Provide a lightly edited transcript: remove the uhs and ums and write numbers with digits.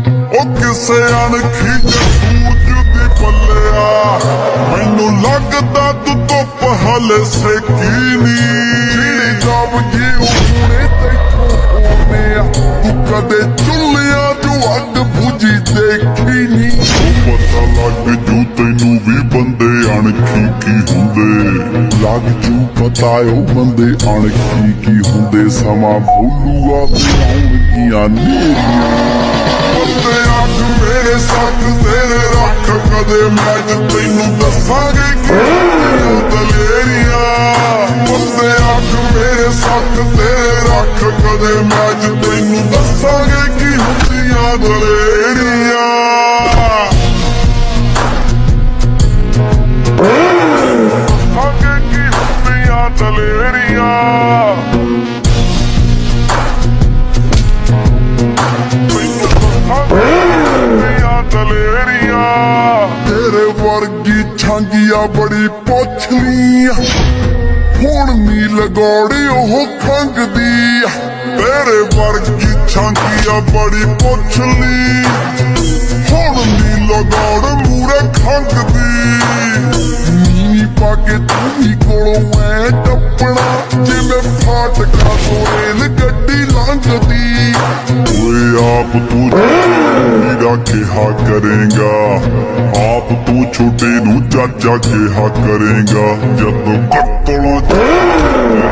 ਉਹ ਕਿਸੇ ਅਣਖੀ ਸੂਝ ਦੀ ਪੱਲਿਆ ਮੈਨੂੰ ਲੱਗਦਾ ਤੂੰ ਧੁੱਪ ਹਲੇ ਸੇਕੀ ਨੀ ਜਿਹੜੀ ਜਬ ਜੀ ਹੁਣੇ ਤੈਥੋਂ ਹੋਣੇ ਆ ਤੂੰ ਕਦੇ ਚੁੱਲਿਆਂ ਚੋਂ ਅੱਗ ਬੁਝੀ ਦੇਖੀ ਨੀ ਪਤਾ ਲੱਗ ਜੂ ਤੈਨੂੰ ਵੀ ਬੰਦੇ ਅਣਖੀ ਕੀ ਹੁੰਦੇ ਲੱਗ ਜੂ ਪਤਾ ਉਹ ਬੰਦੇ ਅਣਖੀ ਕੀ ਹੁੰਦੇ ਸਮਾਂ ਭੁੱਲੂਗਾ ਤੇ ਆਉਣਗੀਆਂ ਨੇਰੀਆਂ ਬੰਦੇ ਅੱਖ ਮੇਰੇ ਸੱਤ ਤੇਰੇ ਰੱਖ ਕਦੇ ਮੈਂ ਤੈਨੂੰ ਦੱਸਾਂਗੇ ਕਿ ਦਲੇਰੀਆਂ ਬੰਦੇ ਅੱਖ ਮੇਰੇ ਸੱਤ ਤੇਰੇ ਰੱਖ ਕਦੇ ਮੈਂ ਤੈਨੂੰ ਦੱਸਾਂਗੇ ਕਿ ਹੁੰਦੀਆਂ ਦਲੇਰੀਆਂ ਦੱਸਾਂਗੇ ਕਿ ਹੁੰਦੀਆਂ ਦਲੇਰੀਆਂ ਤੇਰੇ ਵਰਗੀ ਛਾਂਗੀਆ ਬੜੀ ਪੁੱਛਲੀ ਹੁਣ ਨੀ ਲਗੌੜੀ ਉਹ ਖੰਗਦੀ ਤੇਰੇ ਵਰਗੀ ਛਾਂਗੀਆ ਬੜੀ ਪੁੱਛਲੀ ਹੁਣ ਨੀ ਲਗੌੜ ਮੂਰੇ ਖੰਗਦੀ ਨੀ ਪਾ ਕੇ ਤੂੰ ਵੀ ਕੋਲੋਂ ਐ ਟੱਪਣਾ ਜਿਵੇਂ ਫਾਟਕਾਂ ਤੋਂ ਰੇਲ ਗੱਡੀ ਲੰਘਦੀ ਓਏ ਆਪ ਤੂੰ ਮੇਰਾ ਕਿਹਾ ਕਰੇਗਾ ਆਪ ਤੂੰ ਛੋਟੇ ਨੂੰ ਚਾਚਾ ਕਿਹਾ ਕਰੇਗਾ ਜਦੋਂ ਕੱਟਣਾ ਤੇਰੀਆਂ